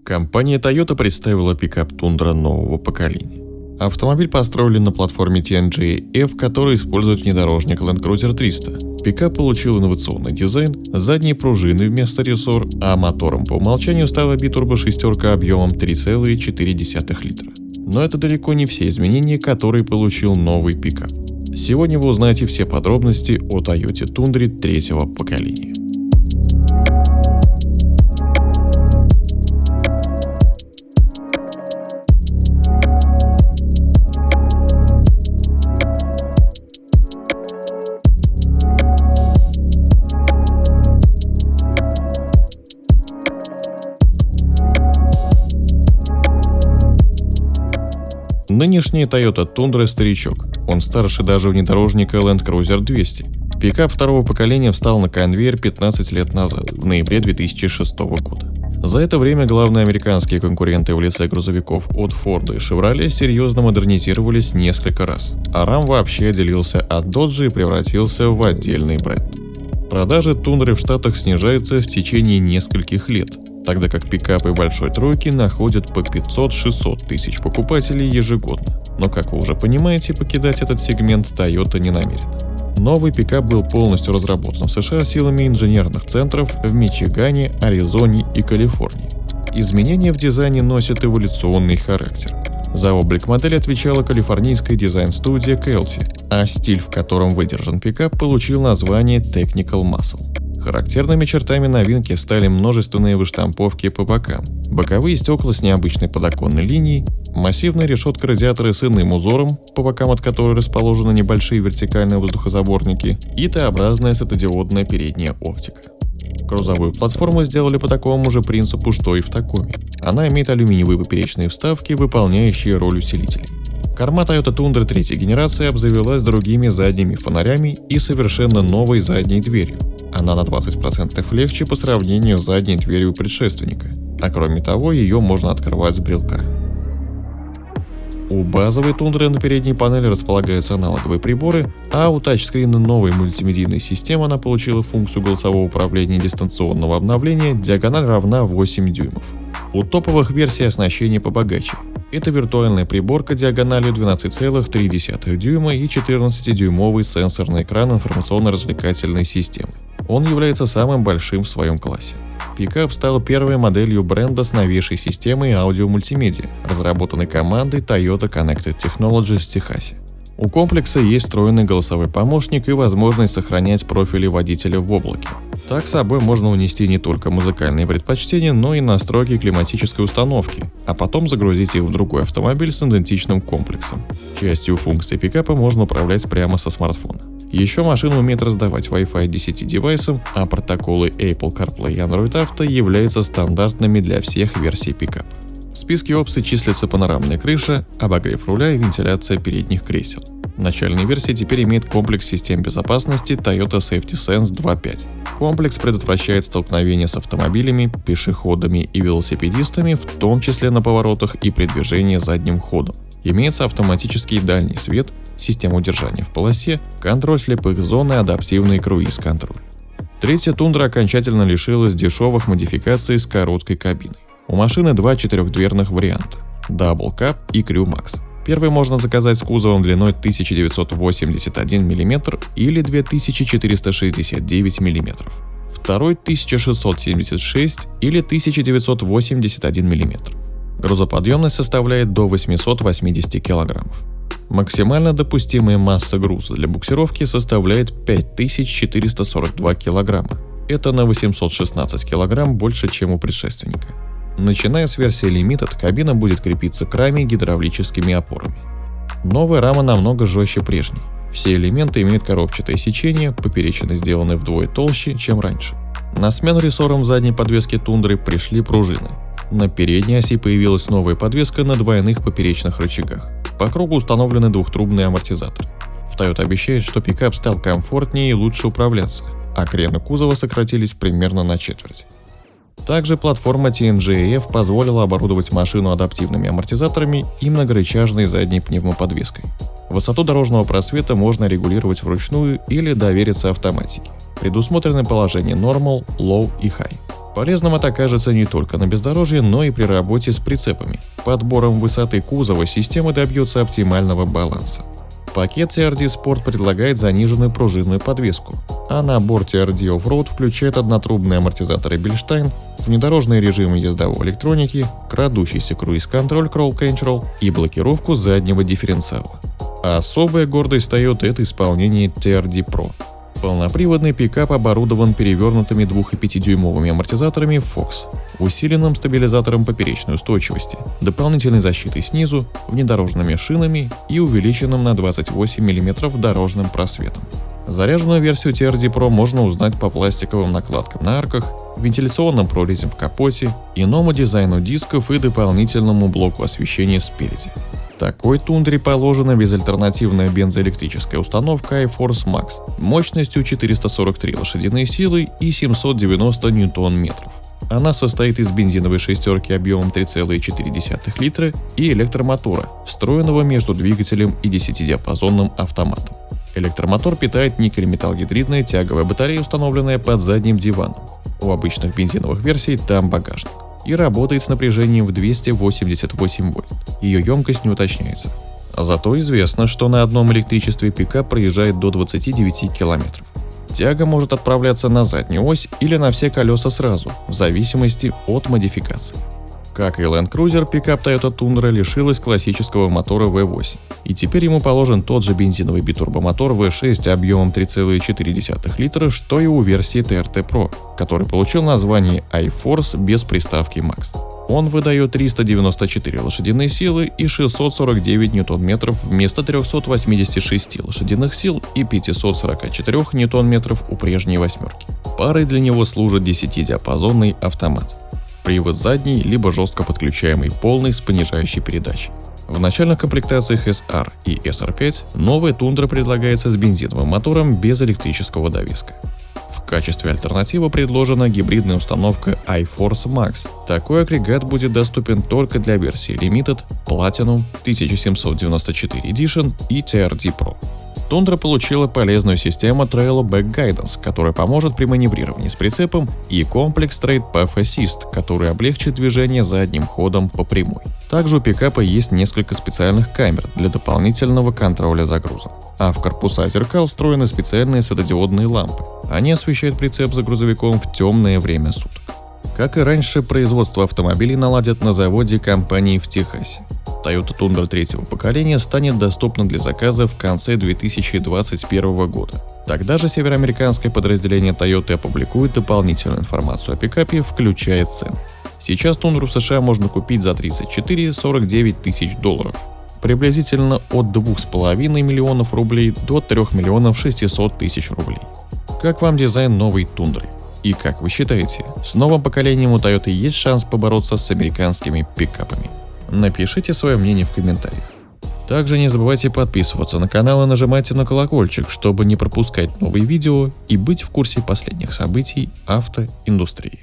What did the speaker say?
Компания Toyota представила пикап Tundra нового поколения. Автомобиль построили на платформе TNGA-F, который использует внедорожник Land Cruiser 300. Пикап получил инновационный дизайн, задние пружины вместо рессор, а мотором по умолчанию стала битурбо-шестерка объемом 3,4 литра. Но это далеко не все изменения, которые получил новый пикап. Сегодня вы узнаете все подробности о Toyota Tundra третьего поколения. Нынешний Toyota Tundra старичок. Он старше даже внедорожника Land Cruiser 200. Пикап второго поколения встал на конвейер 15 лет назад, в ноябре 2006 года. За это время главные американские конкуренты в лице грузовиков от Ford и Chevrolet серьезно модернизировались несколько раз, а RAM вообще отделился от Dodge и превратился в отдельный бренд. Продажи Tundra в Штатах снижаются в течение нескольких лет, тогда как пикапы большой тройки находят по 500-600 тысяч покупателей ежегодно. Но, как вы уже понимаете, покидать этот сегмент Toyota не намерена. Новый пикап был полностью разработан в США силами инженерных центров в Мичигане, Аризоне и Калифорнии. Изменения в дизайне носят эволюционный характер. За облик модели отвечала калифорнийская дизайн-студия Kelty, а стиль, в котором выдержан пикап, получил название Technical Muscle. Характерными чертами новинки стали множественные выштамповки по бокам, боковые стекла с необычной подоконной линией, массивная решетка радиатора с иным узором, по бокам от которой расположены небольшие вертикальные воздухозаборники, и Т-образная светодиодная передняя оптика. Грузовую платформу сделали по такому же принципу, что и в Такоме. Она имеет алюминиевые поперечные вставки, выполняющие роль усилителей. Корма Toyota Tundra третьей генерации обзавелась другими задними фонарями и совершенно новой задней дверью. Она на 20% легче по сравнению с задней дверью предшественника, а кроме того, ее можно открывать с брелка. У базовой Tundra на передней панели располагаются аналоговые приборы, а у тачскрина новой мультимедийной системы она получила функцию голосового управления и дистанционного обновления, диагональ равна 8 дюймов. У топовых версий оснащение побогаче. Это виртуальная приборка диагональю 12,3 дюйма и 14-дюймовый сенсорный экран информационно-развлекательной системы. Он является самым большим в своем классе. Пикап стал первой моделью бренда с новейшей системой аудиомультимедиа, разработанной командой Toyota Connected Technologies в Техасе. У комплекса есть встроенный голосовой помощник и возможность сохранять профили водителя в облаке. Так с собой можно унести не только музыкальные предпочтения, но и настройки климатической установки, а потом загрузить их в другой автомобиль с идентичным комплексом. Частью функций пикапа можно управлять прямо со смартфона. Еще машина умеет раздавать Wi-Fi 10 девайсам, а протоколы Apple CarPlay и Android Auto являются стандартными для всех версий пикапа. В списке опций числится панорамная крыша, обогрев руля и вентиляция передних кресел. Начальная версия теперь имеет комплекс систем безопасности Toyota Safety Sense 2.5. Комплекс предотвращает столкновения с автомобилями, пешеходами и велосипедистами, в том числе на поворотах и при движении задним ходом. Имеется автоматический дальний свет, система удержания в полосе, контроль слепых зон и адаптивный круиз-контроль. Третья Tundra окончательно лишилась дешевых модификаций с короткой кабиной. У машины два четырехдверных варианта – Double Cab и Crew Max. Первый можно заказать с кузовом длиной 1981 мм или 2469 мм. Второй – 1676 или 1981 мм. Грузоподъемность составляет до 880 кг. Максимально допустимая масса груза для буксировки составляет 5442 кг. Это на 816 кг больше, чем у предшественника. Начиная с версии Limited, кабина будет крепиться к раме гидравлическими опорами. Новая рама намного жестче прежней. Все элементы имеют коробчатое сечение, поперечины сделаны вдвое толще, чем раньше. На смену рессорам задней подвески Tundra пришли пружины. На передней оси появилась новая подвеска на двойных поперечных рычагах. По кругу установлены двухтрубные амортизаторы. Toyota обещает, что пикап стал комфортнее и лучше управляться, а крены кузова сократились примерно на четверть. Также платформа TNGA-F позволила оборудовать машину адаптивными амортизаторами и многорычажной задней пневмоподвеской. Высоту дорожного просвета можно регулировать вручную или довериться автоматике. Предусмотрены положения Normal, Low и High. Полезным это окажется не только на бездорожье, но и при работе с прицепами. Подбором высоты кузова система добьется оптимального баланса. Пакет TRD Sport предлагает заниженную пружинную подвеску, а набор TRD Offroad включает однотрубные амортизаторы Bilstein, внедорожные режимы ездовой электроники, крадущийся круиз-контроль Crawl Control и блокировку заднего дифференциала. А особая гордость Toyota – это исполнение TRD Pro. Полноприводный пикап оборудован перевернутыми 2,5-дюймовыми амортизаторами Fox, усиленным стабилизатором поперечной устойчивости, дополнительной защитой снизу, внедорожными шинами и увеличенным на 28 мм дорожным просветом. Заряженную версию TRD Pro можно узнать по пластиковым накладкам на арках, вентиляционным прорезям в капоте, иному дизайну дисков и дополнительному блоку освещения спереди. Такой тундре положена безальтернативная бензоэлектрическая установка iForce Max мощностью 443 лошадиные силы и 790 ньютон-метров. Она состоит из бензиновой шестерки объемом 3,4 литра и электромотора, встроенного между двигателем и 10-диапазонным автоматом. Электромотор питает никель-металлгидридная тяговая батарея, установленная под задним диваном. У обычных бензиновых версий там багажник. И работает с напряжением в 288 вольт. Ее емкость не уточняется. Зато известно, что на одном электричестве пикап проезжает до 29 километров. Тяга может отправляться на заднюю ось или на все колеса сразу, в зависимости от модификации. Как и Land Cruiser, пикап Toyota Tundra лишилась классического мотора V8, и теперь ему положен тот же бензиновый битурбомотор V6 объемом 3,4 литра, что и у версии TRD Pro, который получил название iForce без приставки Max. Он выдает 394 лошадиные силы и 649 ньютон-метров вместо 386 лошадиных сил и 544 ньютон-метров у прежней восьмерки. Парой для него служит 10-диапазонный автомат. Привод задний, либо жестко подключаемый полный с понижающей передачей. В начальных комплектациях SR и SR5 новая Тундра предлагается с бензиновым мотором без электрического довеска. В качестве альтернативы предложена гибридная установка iForce Max. Такой агрегат будет доступен только для версии Limited, Platinum, 1794 Edition и TRD Pro. Тундра получила полезную систему Trail Back Guidance, которая поможет при маневрировании с прицепом, и комплекс Straight Path Assist, который облегчит движение задним ходом по прямой. Также у пикапа есть несколько специальных камер для дополнительного контроля за грузом. А в корпуса зеркал встроены специальные светодиодные лампы. Они освещают прицеп за грузовиком в темное время суток. Как и раньше, производство автомобилей наладят на заводе компании в Техасе. Toyota Tundra третьего поколения станет доступна для заказа в конце 2021 года. Тогда же североамериканское подразделение Toyota опубликует дополнительную информацию о пикапе, включая цены. Сейчас Тундру в США можно купить за $34-49 тысяч, приблизительно от 2,5 миллионов рублей до 3 миллионов 600 тысяч рублей. Как вам дизайн новой Тундры? И как вы считаете, с новым поколением у Toyota есть шанс побороться с американскими пикапами? Напишите свое мнение в комментариях. Также не забывайте подписываться на канал и нажимайте на колокольчик, чтобы не пропускать новые видео и быть в курсе последних событий автоиндустрии.